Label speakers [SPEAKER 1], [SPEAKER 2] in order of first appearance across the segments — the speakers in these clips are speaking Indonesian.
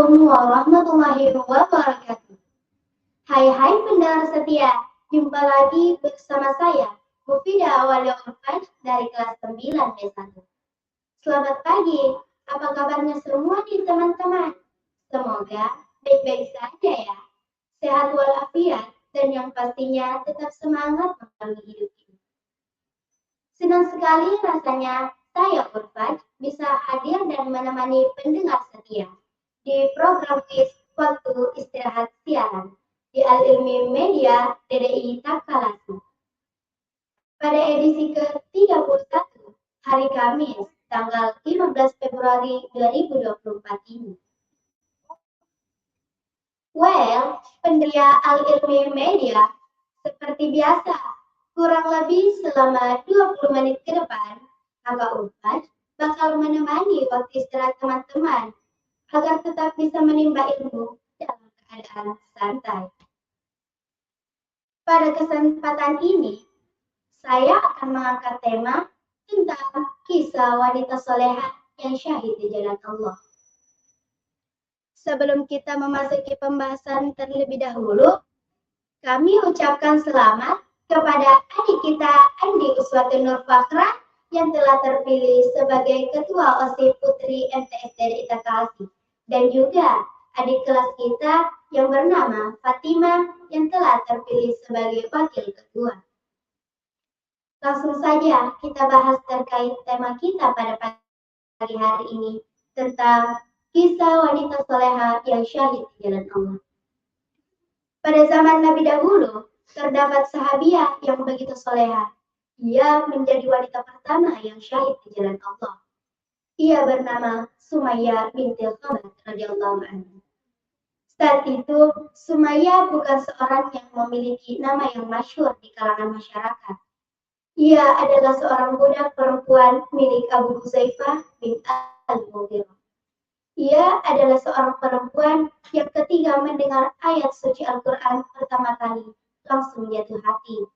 [SPEAKER 1] Assalamualaikum warahmatullahi wabarakatuh. Hai pendengar setia, jumpa lagi bersama saya, Mufidah Awalya Urfan dari kelas 9 B1. Selamat pagi, apa kabarnya semua nih teman-teman? Semoga baik-baik saja ya, sehat walafiat, dan yang pastinya tetap semangat menjalani hidup ini. Senang sekali rasanya saya Urfan bisa hadir dan menemani pendengar setia di program quiz waktu istirahat siaran di Al-Ilmi Media DDI Takalasi. Pada edisi ke-31 hari Kamis tanggal 15 Februari 2024 ini. Pendiri Al-Ilmi Media seperti biasa kurang lebih selama 20 menit ke depan Kakak Urfan bakal menemani waktu istirahat teman-teman agar tetap bisa menimba ilmu dalam keadaan santai. Pada kesempatan ini, saya akan mengangkat tema tentang kisah wanita solehah yang syahid di jalan Allah. Sebelum kita memasuki pembahasan terlebih dahulu, kami ucapkan selamat kepada adik kita Andi Uswatun Nur Fakhra yang telah terpilih sebagai Ketua OSIS Putri MTS dari Takalasi. Dan juga adik kelas kita yang bernama Fatima yang telah terpilih sebagai wakil ketua. Langsung saja kita bahas terkait tema kita pada pagi hari ini tentang kisah wanita solehah yang syahid di jalan Allah. Pada zaman Nabi dahulu, terdapat sahabiah yang begitu solehah. Ia menjadi wanita pertama yang syahid di jalan Allah. Ia bernama Sumayyah binti Khabat radhiyallahu anha. Saat itu, Sumayyah bukan seorang yang memiliki nama yang masyhur di kalangan masyarakat. Ia adalah seorang budak perempuan milik Abu Huzaifah bin Al-Mughirah. Ia adalah seorang perempuan yang ketika mendengar ayat suci Al-Quran pertama kali, langsung jatuh hati.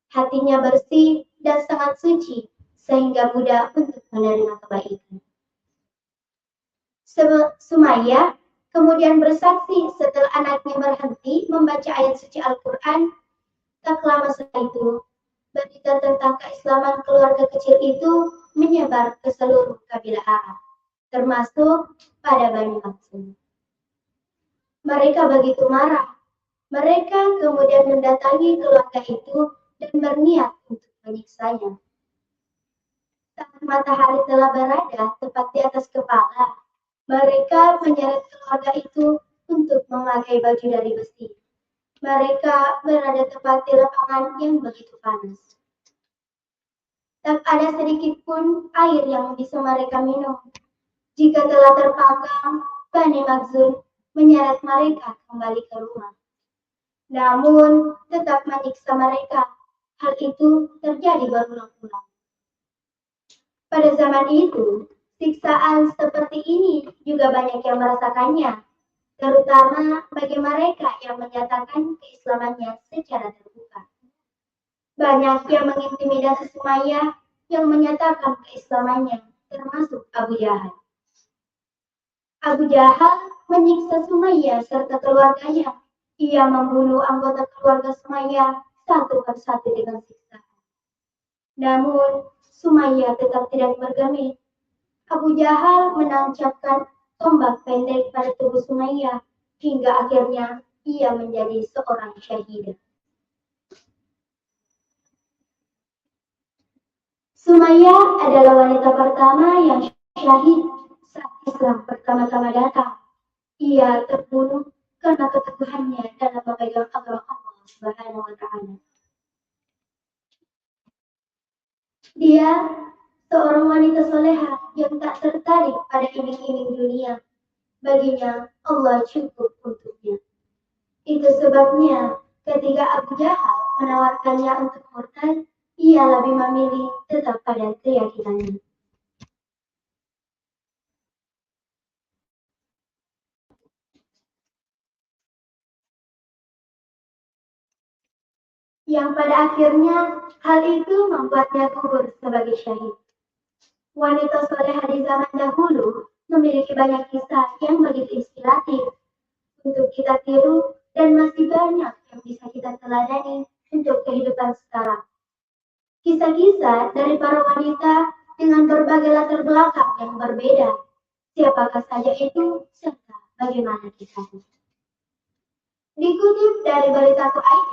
[SPEAKER 1] Hatinya bersih dan sangat suci, sehingga mudah untuk menerima kebaikan. Sumayyah kemudian bersaksi setelah anaknya berhenti membaca ayat suci Al-Quran. Tak lama setelah itu, berita tentang keislaman keluarga kecil itu menyebar ke seluruh kabilah Arab, termasuk pada Bani Makhzum. Mereka begitu marah. Mereka kemudian mendatangi keluarga itu dan berniat untuk menyiksanya. Saat matahari telah berada tepat di atas kepala, mereka menyeret keluarga itu untuk memakai baju dari besi. Mereka berada tepat di lapangan yang begitu panas. Tak ada sedikit pun air yang bisa mereka minum. Jika telah terpanggang, Bani Makhzum menyeret mereka kembali ke rumah. Namun, tetap menyiksa mereka. Hal itu terjadi berulang-ulang. Pada zaman itu, siksaan seperti ini juga banyak yang merasakannya, terutama bagi mereka yang menyatakan keislamannya secara terbuka. Banyak yang mengintimidasi Sumayyah yang menyatakan keislamannya, termasuk Abu Jahal. Abu Jahal menyiksa Sumayyah serta keluarganya. Ia membunuh anggota keluarga Sumayyah satu persatu dengan siksaan. Namun, Sumayyah tetap tidak bergeming. Abu Jahal menancapkan tombak pendek pada tubuh Sumayyah hingga akhirnya ia menjadi seorang syahidah. Sumayyah adalah wanita pertama yang syahid saat Islam pertama-tama datang. Ia terbunuh karena keteguhannya dalam memegang agama Allah Subhanahu wa Ta'ala. Dia seorang wanita solehah yang tak tertarik pada iming-iming dunia. Baginya Allah cukup untuknya. Itu sebabnya ketika Abu Jahal menawarkannya untuk murtad, ia lebih memilih tetap pada keyakinannya. Yang pada akhirnya hal itu membuatnya gugur sebagai syahid. Wanita solehah di zaman dahulu memiliki banyak kisah yang begitu inspiratif untuk kita tiru dan masih banyak yang bisa kita teladani untuk kehidupan sekarang. Kisah-kisah dari para wanita dengan berbagai latar belakang yang berbeda. Siapakah saja itu serta bagaimana kisahnya. Dikutip dari berita.id,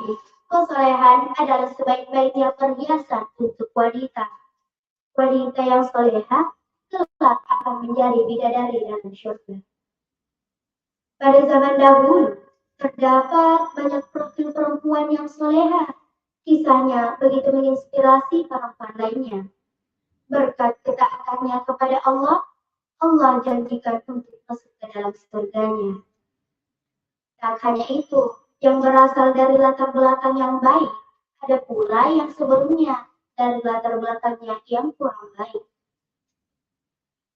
[SPEAKER 1] kesolehan adalah sebaik-baiknya perhiasan untuk wanita. Wanita yang soleha kelak akan menjadi bidadari dalam surga. Pada zaman dahulu, terdapat banyak profil perempuan yang soleha. Kisahnya begitu menginspirasi perempuan lainnya. Berkat ketaatannya kepada Allah, Allah janjikan untuk masuk ke dalam surganya. Tak hanya itu, yang berasal dari latar belakang yang baik, ada pula yang sebelumnya dari latar belakangnya yang kurang baik.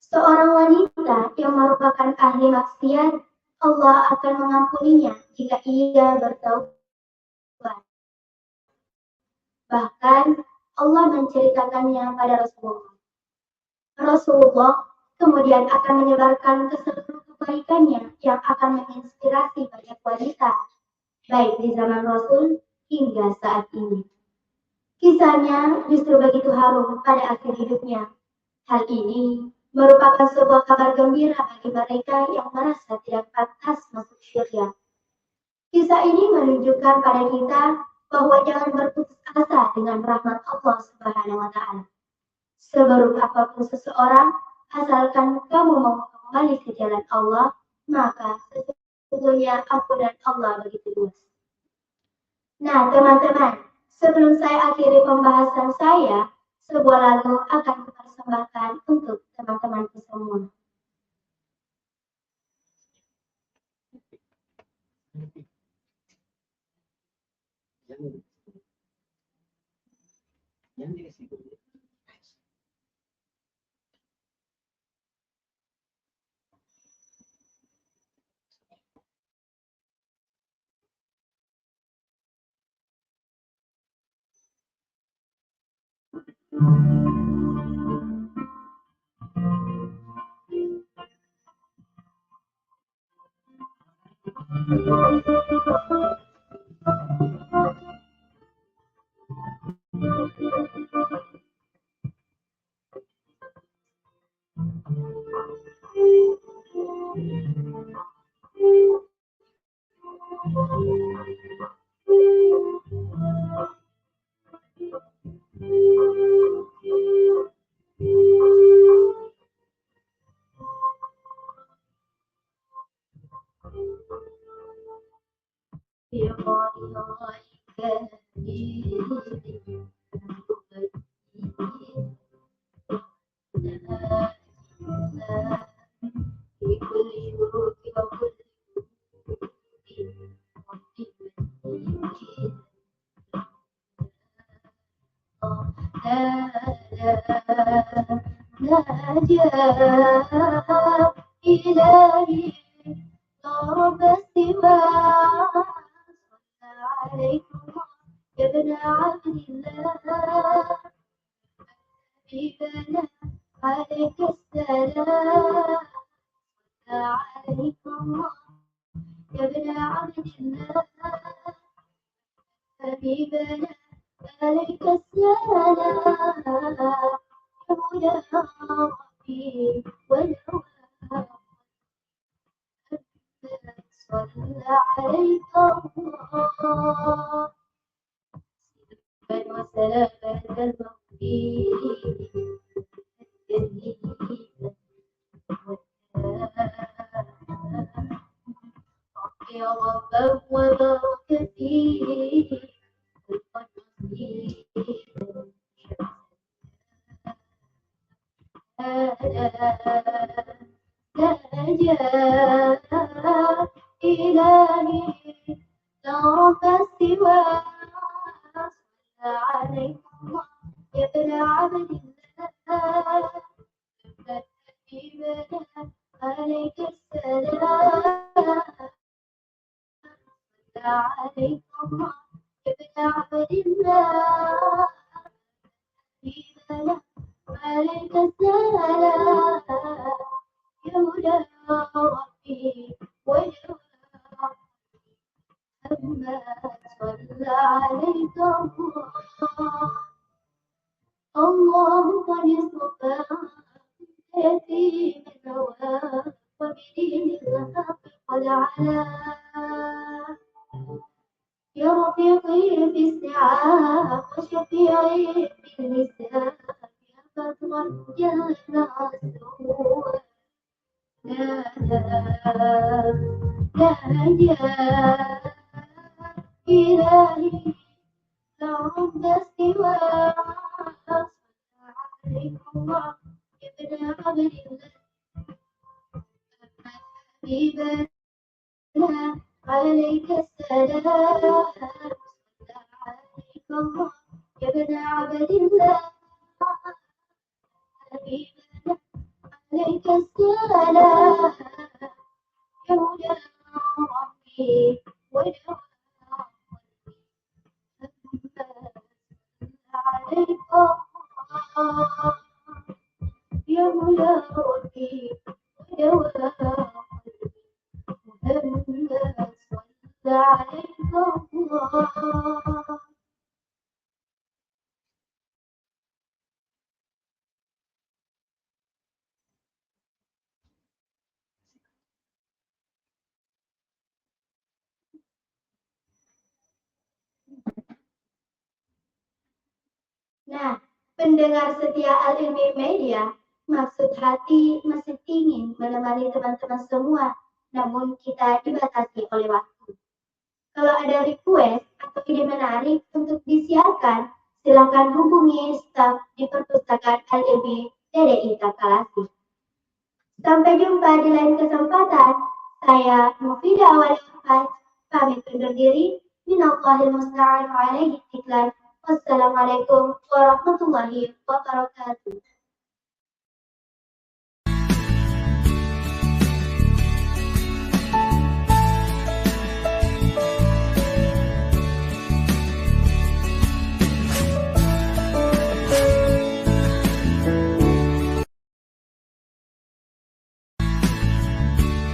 [SPEAKER 1] Seorang wanita yang merupakan ahli maksiat, Allah akan mengampuninya jika ia bertaubat. Bahkan Allah menceritakannya pada Rasulullah. Rasulullah kemudian akan menyebarkan ke seluruh kebaikannya yang akan menginspirasi banyak wanita, baik di zaman Rasul hingga saat ini. Kisahnya justru begitu harum pada akhir hidupnya. Hal ini merupakan sebuah kabar gembira bagi mereka yang merasa tidak pantas masuk syurga. Kisah ini menunjukkan pada kita bahwa jangan berputus asa dengan rahmat Allah Subhanahu wa Ta'ala. Seburuk apapun seseorang, asalkan kamu mau kembali ke jalan Allah, maka sesungguhnya ampunan Allah begitu luas. Nah, teman-teman, sebelum saya akhiri pembahasan saya, sebuah lagu akan kupersembahkan untuk teman-temanku semua. إلهي ضرب السواه صلى عليكم يا ابن عبد الله حبيبنا عليك السلام صلى عليكم يا ابن عبد الله حبيبنا عليك السلام يا ربي والهوى صلى عليك الله وسلاما المغفير يا رب وبارك فيه إلهي لا رب سوى صلى عليكم يا ابن عبد الله حبيبنا عليك السلام صلى عليكم يا ابن عبد الله حبيبنا عليك السلام يا هدى ربي ودواء أما صلى عليك الله قد اصطفاك يتيم الهوى وبدين الحق قد علا يا رفيقي في السعاب وشفيعي في الحساب يا فترة جنى السهول لا لا إلهي لا رب سواك عليك الله ابن عبد الله حبيبنا عليك السلام عليك الله يا ابن عبد الله حبيبنا عليك السلام يا هدى ربي ودواء عليك الله يا هدى ربي ودواء محمد صلى عليك الله. Nah, pendengar setia Al-Ilmi Media, maksud hati masih ingin menemani teman-teman semua, namun kita dibatasi oleh waktu. Kalau ada request atau ide menarik untuk disiarkan, silakan hubungi staf di Perpustakaan Al-Ilmi DDI Takalasi. Sampai jumpa di lain kesempatan. Saya Mufidah Awal pamit undur diri. Minallahil musta'an wa alaihi tiklan. Wassalamualaikum warahmatullahi wabarakatuh.